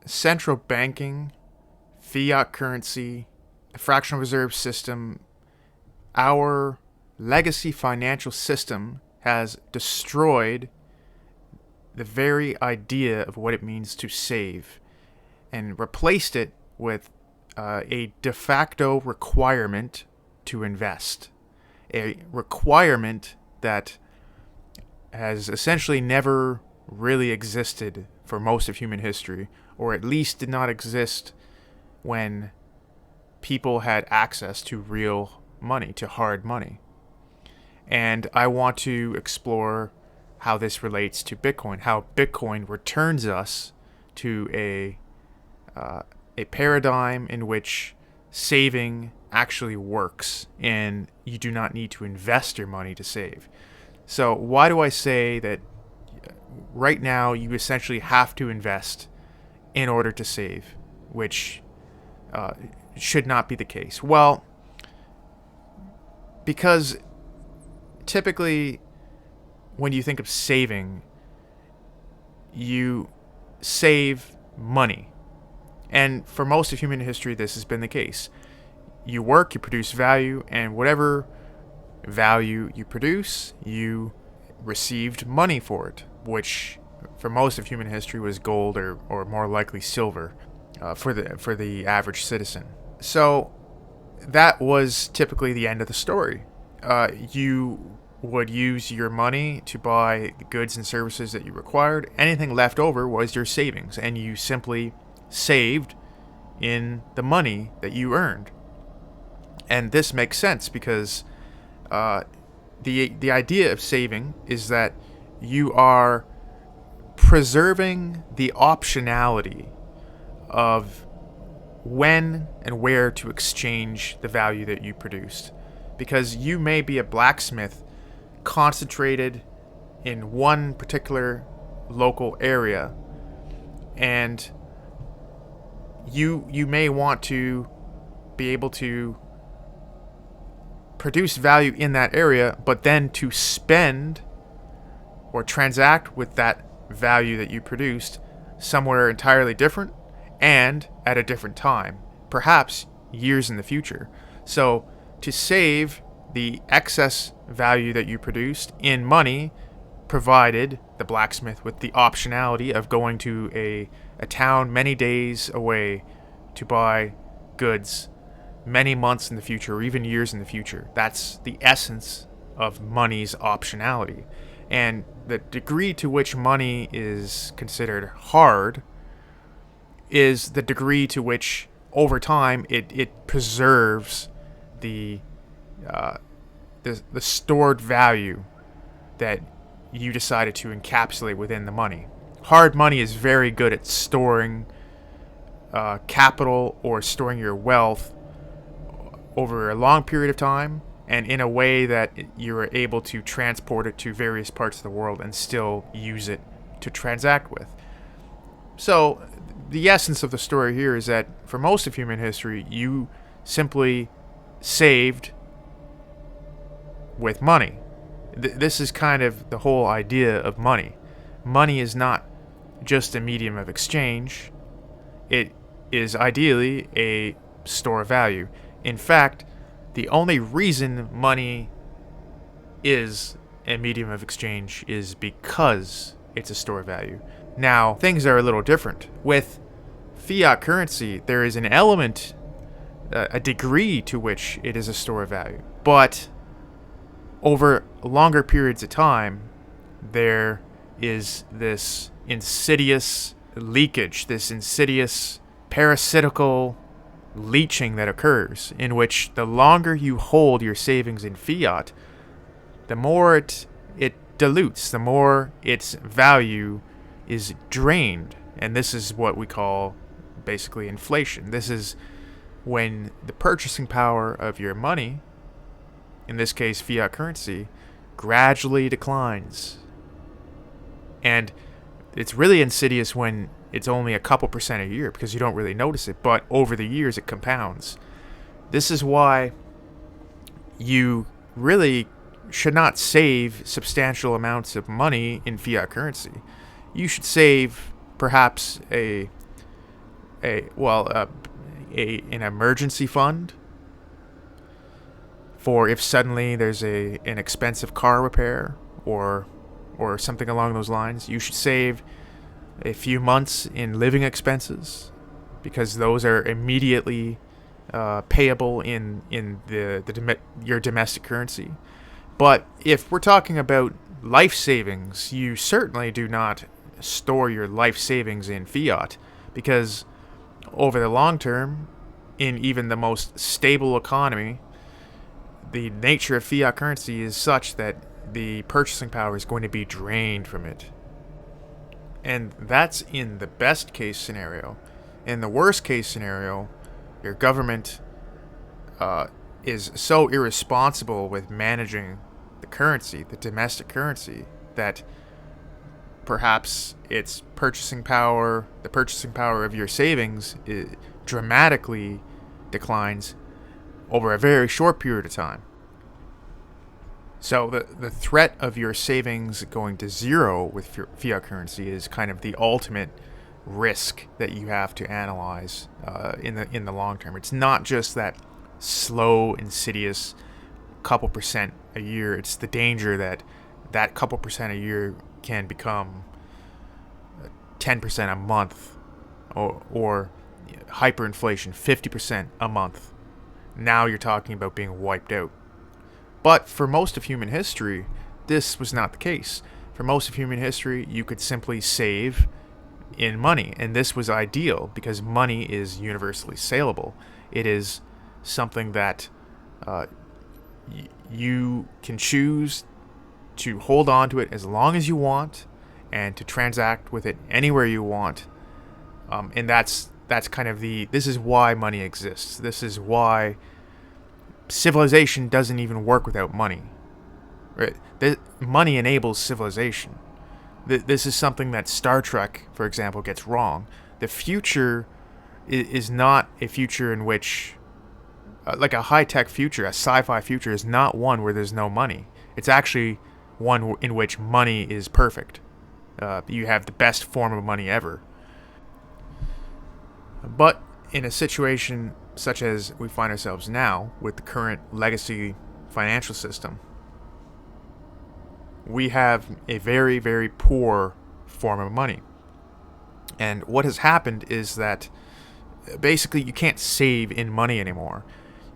central banking, fiat currency, a fractional reserve system, our legacy financial system has destroyed the very idea of what it means to save and replaced it with a de facto requirement to invest. A requirement that has essentially never really existed for most of human history, or at least did not exist when people had access to real money, to hard money. And I want to explore how this relates to Bitcoin, how Bitcoin returns us to a paradigm in which saving actually works and you do not need to invest your money to save. So why do I say that right now you essentially have to invest in order to save, which should not be the case? Well, because typically when you think of saving, you save money. And for most of human history, this has been the case. You work, you produce value, and whatever value you produce, you received money for it, which for most of human history was gold or more likely silver for the average citizen. So that was typically the end of the story. You would use your money to buy the goods and services that you required. Anything left over was your savings, and you simply saved in the money that you earned. And this makes sense because the idea of saving is that you are preserving the optionality of when and where to exchange the value that you produced. Because you may be a blacksmith concentrated in one particular local area, and you may want to be able to produce value in that area, but then to spend or transact with that value that you produced somewhere entirely different and at a different time, perhaps years in the future. So to save the excess value that you produced in money provided the blacksmith with the optionality of going to a town many days away to buy goods many months in the future or even years in the future. That's the essence of money's optionality. And the degree to which money is considered hard is the degree to which over time it preserves the stored value that you decided to encapsulate within the money. Hard money is very good at storing capital or storing your wealth over a long period of time and in a way that you're able to transport it to various parts of the world and still use it to transact with. So the essence of the story here is that for most of human history, you simply saved with money. This is kind of the whole idea of money. Money is not just a medium of exchange. It is ideally a store of value. In fact, the only reason money is a medium of exchange is because it's a store of value. Now, things are a little different. With fiat currency, there is an element, a degree to which it is a store of value. But over longer periods of time, there is this insidious leakage, this insidious parasitical leaching that occurs, in which the longer you hold your savings in fiat, the more it dilutes, the more its value is drained. And this is what we call basically inflation. This is when the purchasing power of your money, in this case fiat currency, gradually declines. And it's really insidious when it's only a couple percent a year because you don't really notice it, but over the years it compounds. This is why you really should not save substantial amounts of money in fiat currency. You should save perhaps a an emergency fund for if suddenly there's an expensive car repair or something along those lines. You should save a few months in living expenses because those are immediately payable in your domestic currency. But if we're talking about life savings, you certainly do not store your life savings in fiat because over the long term, in even the most stable economy, the nature of fiat currency is such that the purchasing power is going to be drained from it. And that's in the best case scenario. In the worst case scenario, your government is so irresponsible with managing the currency, the domestic currency, that perhaps its purchasing power, the purchasing power of your savings, dramatically declines over a very short period of time. So the threat of your savings going to zero with fiat currency is kind of the ultimate risk that you have to analyze in the long term. It's not just that slow, insidious couple percent a year. It's the danger that couple percent a year can become 10% a month, or hyperinflation, 50% a month. Now you're talking about being wiped out. But for most of human history, this was not the case. For most of human history, you could simply save in money, and this was ideal because money is universally saleable. It is something that you can choose to hold on to it as long as you want and to transact with it anywhere you want. And that's kind of this is why money exists. This is why civilization doesn't even work without money. Right? Money enables civilization. This is something that Star Trek, for example, gets wrong. The future is not a future in which, like a high-tech future, a sci-fi future, is not one where there's no money. It's actually one in which money is perfect. You have the best form of money ever. But in a situation such as we find ourselves now with the current legacy financial system, we have a very, very poor form of money. And what has happened is that basically you can't save in money anymore.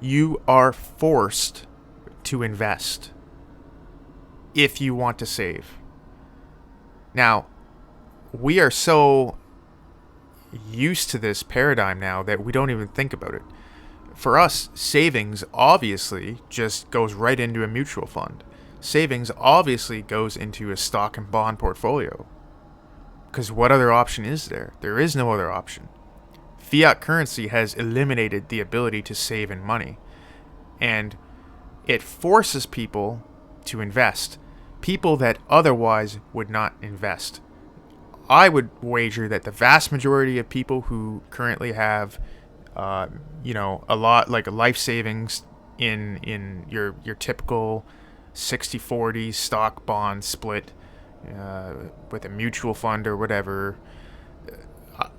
You are forced to invest if you want to save. Now, we are so used to this paradigm now that we don't even think about it. For us, savings obviously just goes right into a mutual fund. Savings obviously goes into a stock and bond portfolio. Because what other option is there? There is no other option. Fiat currency has eliminated the ability to save in money. And it forces people to invest. People that otherwise would not invest. I would wager that the vast majority of people who currently have, a lot like life savings in your typical 60-40 stock bond split with a mutual fund or whatever,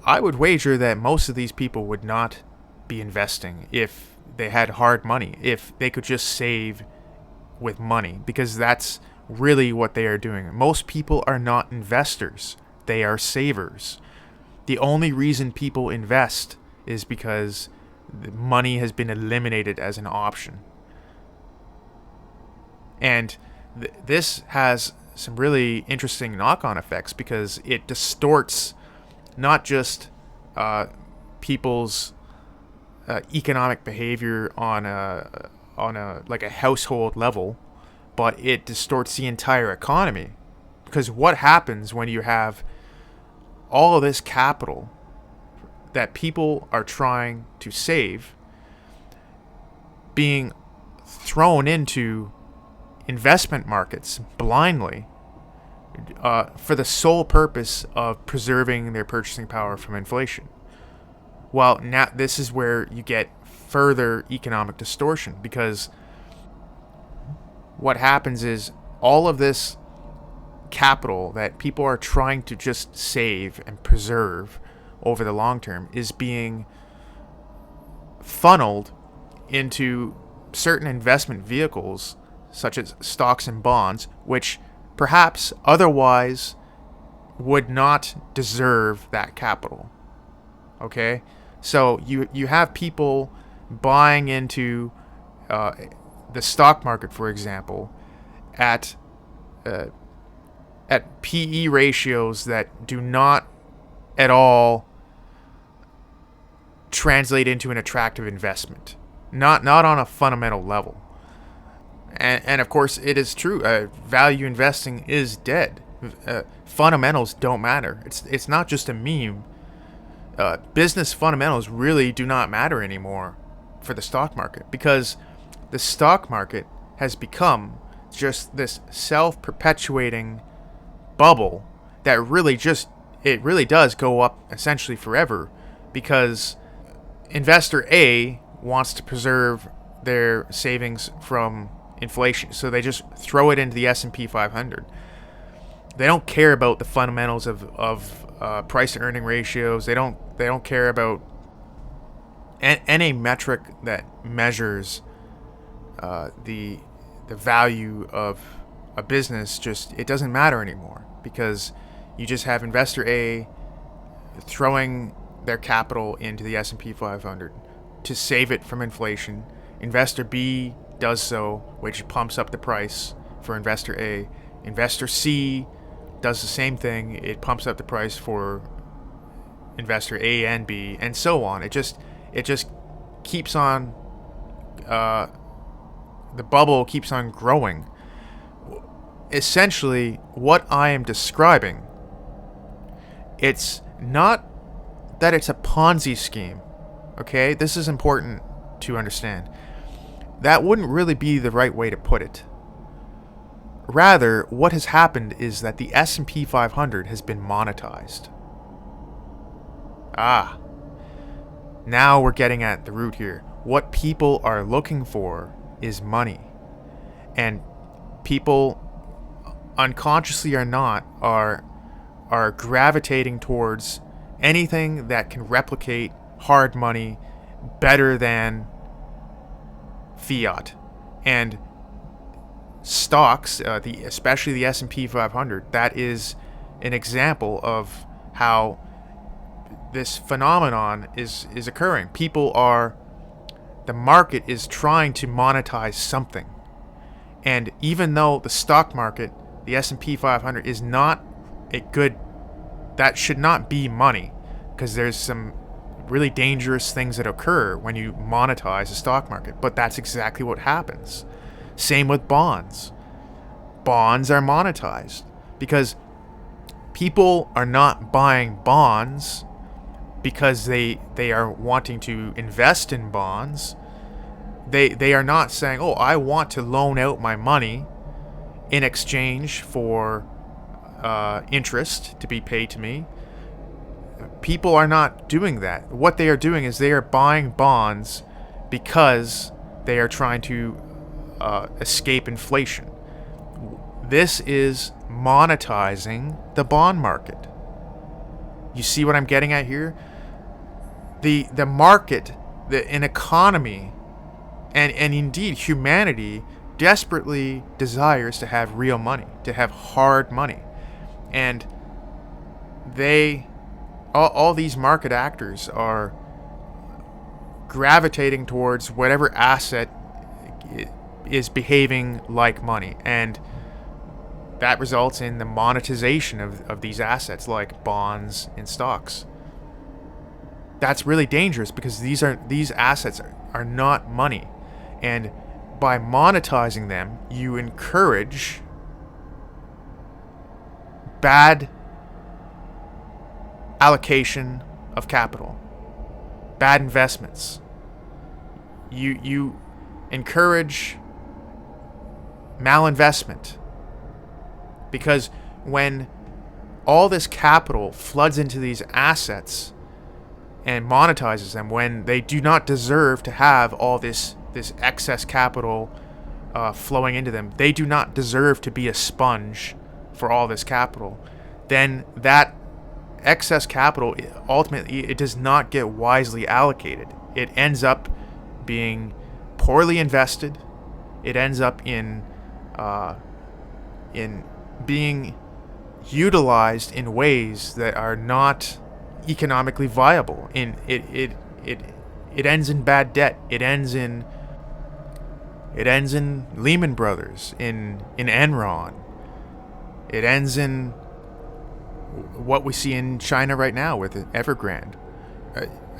I would wager that most of these people would not be investing if they had hard money, if they could just save with money, because that's really what they are doing. Most people are not investors. They are savers. The only reason people invest is because money has been eliminated as an option. And this has some really interesting knock-on effects because it distorts not just people's economic behavior on a like a household level, but it distorts the entire economy. Because what happens when you have all of this capital that people are trying to save being thrown into investment markets blindly for the sole purpose of preserving their purchasing power from inflation? Well, now this is where you get further economic distortion, because what happens is all of this capital that people are trying to just save and preserve over the long term is being funneled into certain investment vehicles such as stocks and bonds, which perhaps otherwise would not deserve that capital. Okay? So you have people buying into the stock market, for example, at PE ratios that do not at all translate into an attractive investment. Not on a fundamental level. And of course, it is true. Value investing is dead. Fundamentals don't matter. It's not just a meme. Business fundamentals really do not matter anymore for the stock market, because the stock market has become just this self-perpetuating bubble that really does go up essentially forever, because investor A wants to preserve their savings from inflation, so they just throw it into the S&P 500. They don't care about the fundamentals of price to earning ratios. They don't care about any metric that measures the value of a business. Just, it doesn't matter anymore, because you just have investor A throwing their capital into the S&P 500 to save it from inflation. Investor B does so, which pumps up the price for investor A. Investor C does the same thing. It pumps up the price for investor A and B, and so on. It just keeps on. The bubble keeps on growing. Essentially, what I am describing, it's not that it's a Ponzi scheme. Okay, this is important to understand. That wouldn't really be the right way to put it. Rather, what has happened is that the S&P 500 has been monetized. Now we're getting at the root here. What people are looking for is money. And people, unconsciously or not, are gravitating towards anything that can replicate hard money better than fiat. And stocks, especially the S&P 500, that is an example of how this phenomenon is occurring. The market is trying to monetize something. And even though the stock market, the S&P 500, is not that should not be money, because there's some really dangerous things that occur when you monetize the stock market. But that's exactly what happens. Same with bonds. Bonds are monetized because people are not buying bonds because they are wanting to invest in bonds. They are not saying, oh, I want to loan out my money in exchange for interest to be paid to me. People are not doing that. What they are doing is they are buying bonds because they are trying to escape inflation. This is monetizing the bond market. You see what I'm getting at here? The market, an economy, and indeed humanity desperately desires to have real money, to have hard money. And all these market actors are gravitating towards whatever asset is behaving like money, and that results in the monetization of these assets like bonds and stocks. That's really dangerous because these assets are not money, and by monetizing them, you encourage bad allocation of capital, bad investments. You encourage malinvestment, because when all this capital floods into these assets and monetizes them, when they do not deserve to have all this excess capital flowing into them, they do not deserve to be a sponge for all this capital, then that excess capital, ultimately, it does not get wisely allocated. It ends up being poorly invested. It ends up in being utilized in ways that are not economically viable. It ends in bad debt. It ends in Lehman Brothers, in Enron. It ends in what we see in China right now with Evergrande.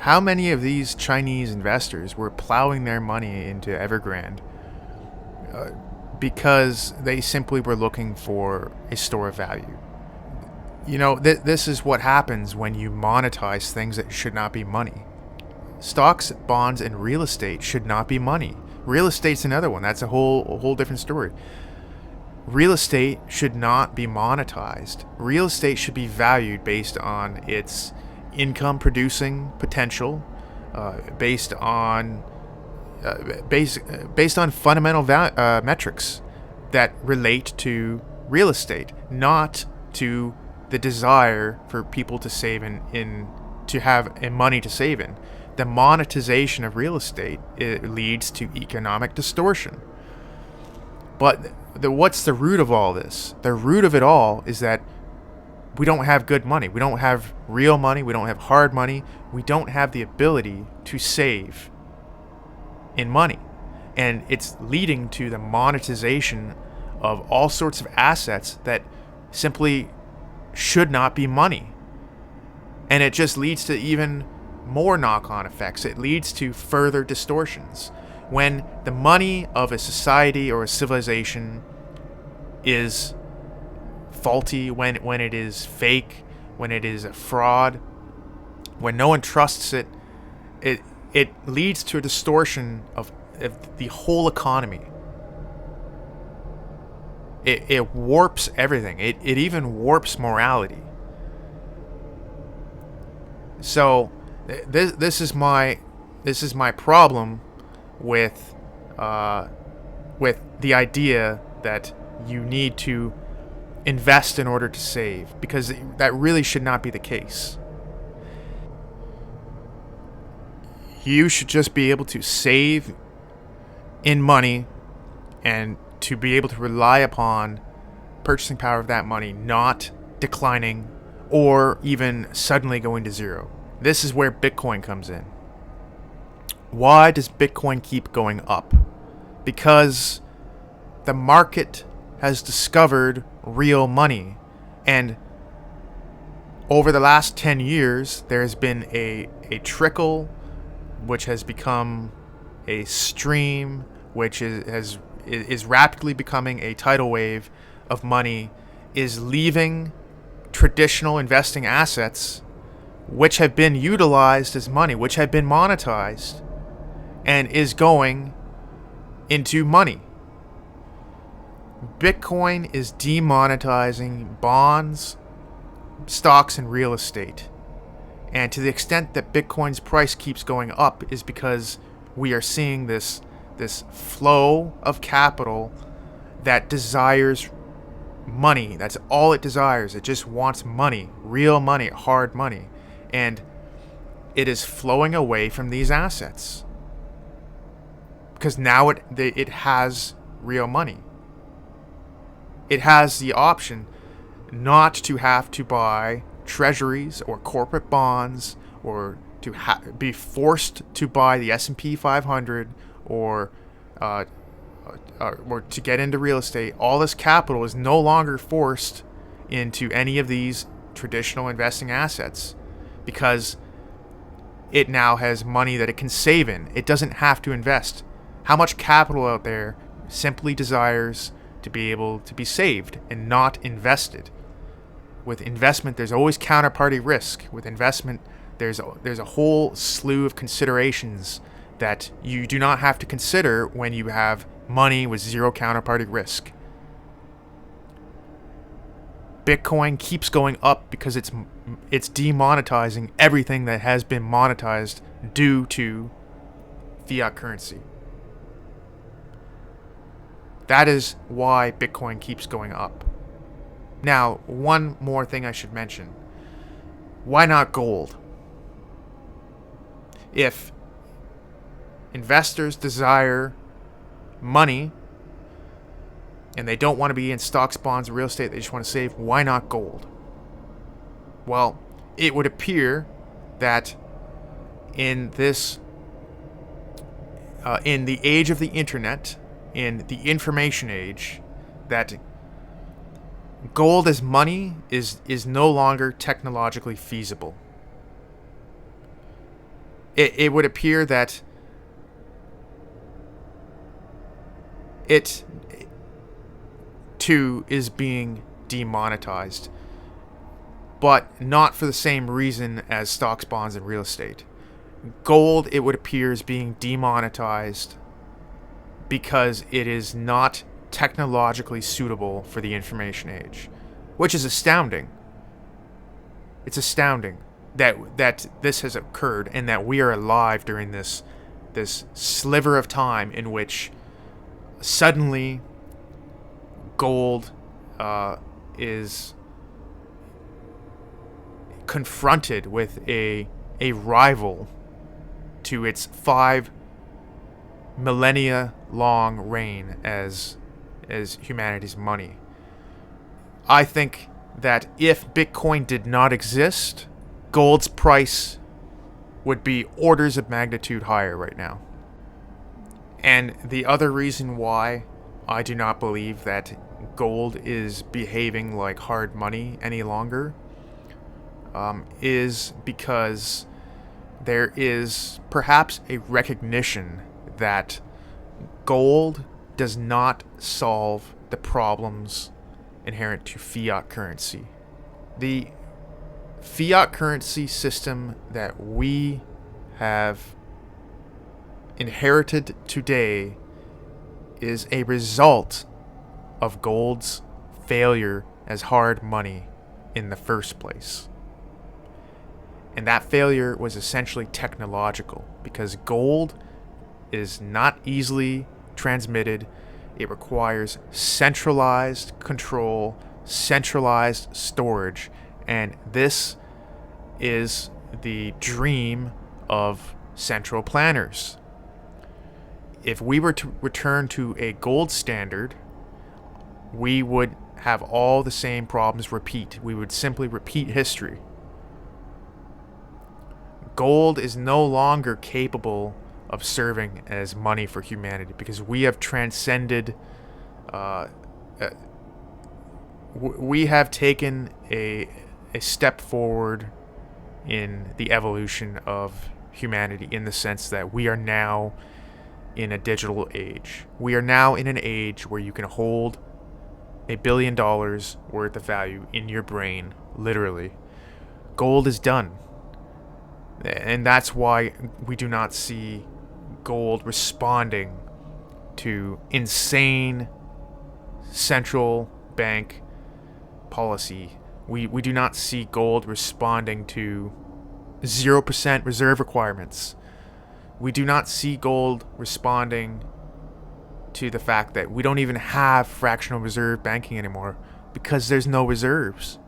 How many of these Chinese investors were plowing their money into Evergrande because they simply were looking for a store of value? This is what happens when you monetize things that should not be money. Stocks, bonds, and real estate should not be money. Real estate's another one. That's a whole different story. Real estate should not be monetized. Real estate should be valued based on its income producing potential, based on fundamental metrics that relate to real estate, not to the desire for people to save to have money to save in. The monetization of real estate, it leads to economic distortion. But what's the root of all this? The root of it all is that we don't have good money. We don't have real money. We don't have hard money. We don't have the ability to save in money. And it's leading to the monetization of all sorts of assets that simply should not be money. And it just leads to even more knock-on effects. It leads to further distortions. When the money of a society or a civilization is faulty, when it is fake, when it is a fraud, when no one trusts it, it leads to a distortion of the whole economy. It warps everything. It even warps morality. So this is my problem with the idea that you need to invest in order to save, because that really should not be the case. You should just be able to save in money and to be able to rely upon purchasing power of that money not declining or even suddenly going to zero. This is where Bitcoin comes in. Why does Bitcoin keep going up? Because the market has discovered real money. And over the last 10 years, there has been a trickle, which has become a stream, which is rapidly becoming a tidal wave of money, is leaving traditional investing assets, which have been utilized as money, which have been monetized, and is going into money. Bitcoin is demonetizing bonds, stocks, and real estate. And to the extent that Bitcoin's price keeps going up is because we are seeing this flow of capital that desires money. That's all it desires. It just wants money, real money, hard money. And it is flowing away from these assets because now it has real money. It has the option not to have to buy treasuries or corporate bonds, or to be forced to buy the S&P 500 or to get into real estate. All this capital is no longer forced into any of these traditional investing assets because it now has money that it can save in. It doesn't have to invest. How much capital out there simply desires to be able to be saved and not invested? With investment, there's always counterparty risk. With investment, there's a whole slew of considerations that you do not have to consider when you have money with zero counterparty risk. Bitcoin keeps going up because it's demonetizing everything that has been monetized due to fiat currency. That is why Bitcoin keeps going up. Now, one more thing I should mention. Why not gold? If investors desire money and they don't want to be in stocks, bonds, real estate, they just want to save, why not gold? Well, it would appear that in this, in the age of the internet, in the information age, that gold as money is no longer technologically feasible. It would appear that it too is being demonetized, but not for the same reason as stocks, bonds, and real estate. Gold, it would appear, is being demonetized because it is not technologically suitable for the information age, which is astounding. It's astounding that this has occurred and that we are alive during this sliver of time in which suddenly gold is confronted with a rival to its 5 millennia long reign as humanity's money. I think that if Bitcoin did not exist, gold's price would be orders of magnitude higher right now. And the other reason why I do not believe that gold is behaving like hard money any longer is because there is perhaps a recognition that gold does not solve the problems inherent to fiat currency. The fiat currency system that we have inherited today is a result of gold's failure as hard money in the first place. And that failure was essentially technological because gold is not easily transmitted. It requires centralized control, centralized storage, and this is the dream of central planners. If we were to return to a gold standard, we would have all the same problems repeat. We would simply repeat history. Gold is no longer capable of serving as money for humanity because we have transcended, we have taken a step forward in the evolution of humanity in the sense that we are now in a digital age. We are now in an age where you can hold $1 billion worth of value in your brain, literally. Gold is done. And that's why we do not see gold responding to insane central bank policy. We do not see gold responding to 0% reserve requirements. We do not see gold responding to the fact that we don't even have fractional reserve banking anymore because there's no reserves.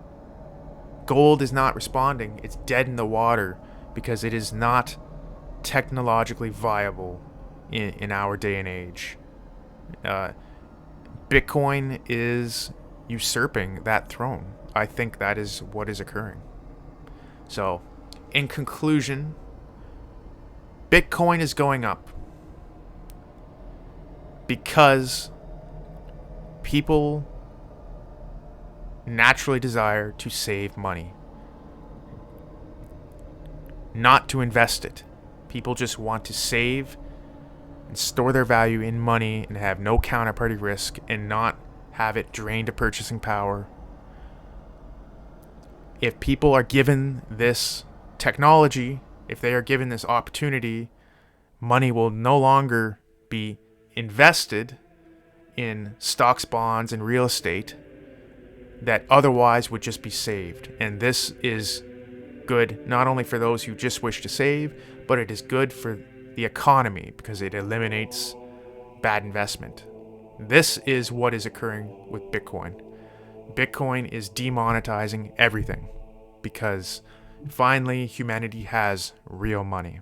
Gold is not responding. It's dead in the water because it is not technologically viable in our day and age. Bitcoin is usurping that throne. I think that is what is occurring. So, in conclusion, Bitcoin is going up because people naturally desire to save money, not to invest it. People just want to save and store their value in money and have no counterparty risk and not have it drain to purchasing power. If people are given this technology, if they are given this opportunity, money will no longer be invested in stocks, bonds, and real estate that otherwise would just be saved. And this is good not only for those who just wish to save, but it is good for the economy because it eliminates bad investment. This is what is occurring with Bitcoin. Bitcoin is demonetizing everything because Finally, humanity has real money.